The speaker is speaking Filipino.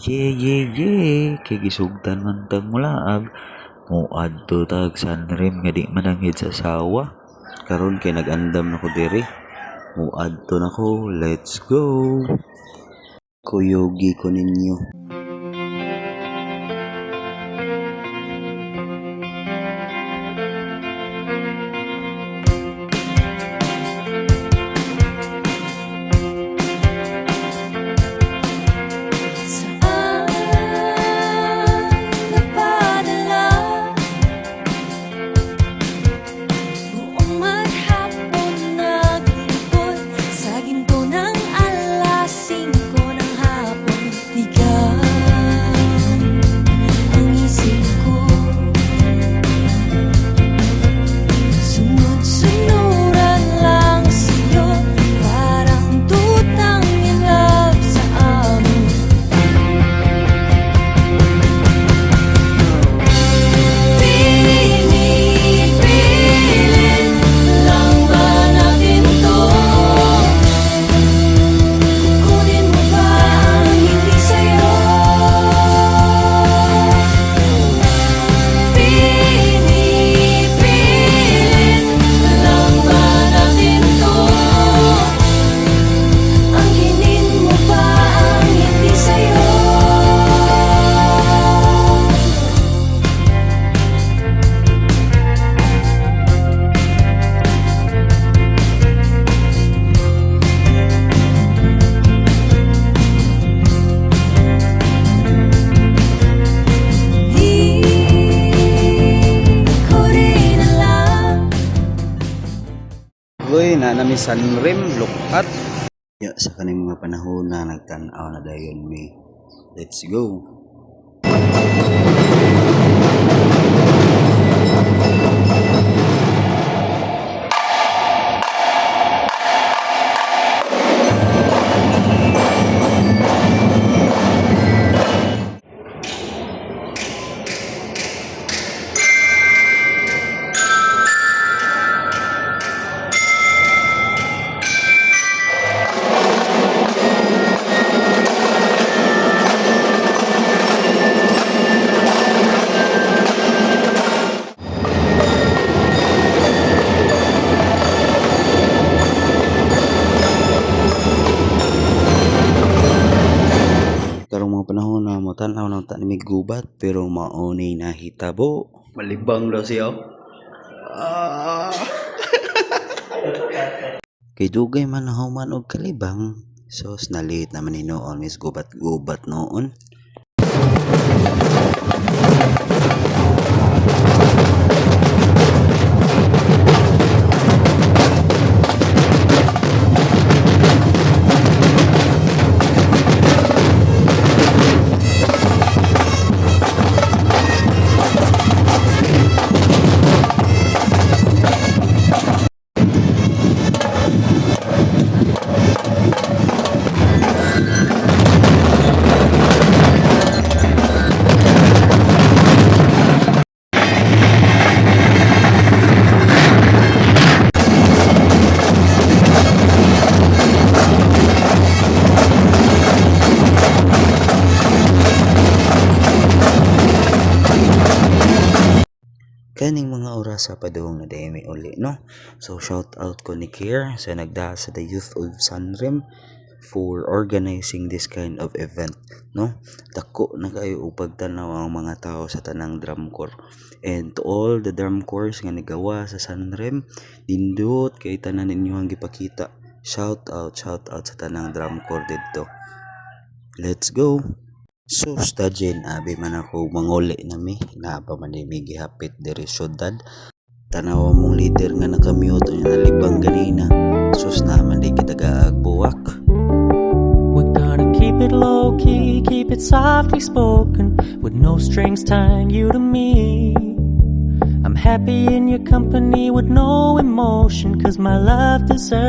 Ye, kay gisugdan man tag mulaag. Muadto tag Sanrem nga di mananghid sa sawa. Karon kay nagandam na ko diri. Muadto na ko, let's go. Kuyogi ko ninyo. Uy, nami Sanrem, lukat. Ya, sa kaning mga panahon na nagtanaw na dayon mi. Let's go. Karong mga panahon na motanaw ng tanimig gubat pero mauni na hitabo. Malibang daw siya. Kay dugay man human og kalibang. Sos nalit naman ni noon mis gubat-gubat noon. Kaning mga oras sa padung na daymi uli, no? So shout out ko ni Kier sa nagdaha sa the youth of Sanrem for organizing this kind of event, no? Dako na kayo upag tanaw ang mga tao sa tanang drum corps. And to all the drum corps nga nagawa sa Sanrem, dindot kay tanan ninyo ang gipakita. Shout out sa tanang drum corps didto. Let's go. So stadjen abi man ako manguli na mi na pa man mi gihapit diri syudad. Tanaw mong leader nga nakamute na libang ganina. Sus naman di kita gaagbuwak. We're gonna keep it low key, keep it softly spoken, with no strings tying you to me. I'm happy in your company with no emotion, 'cause my love deserves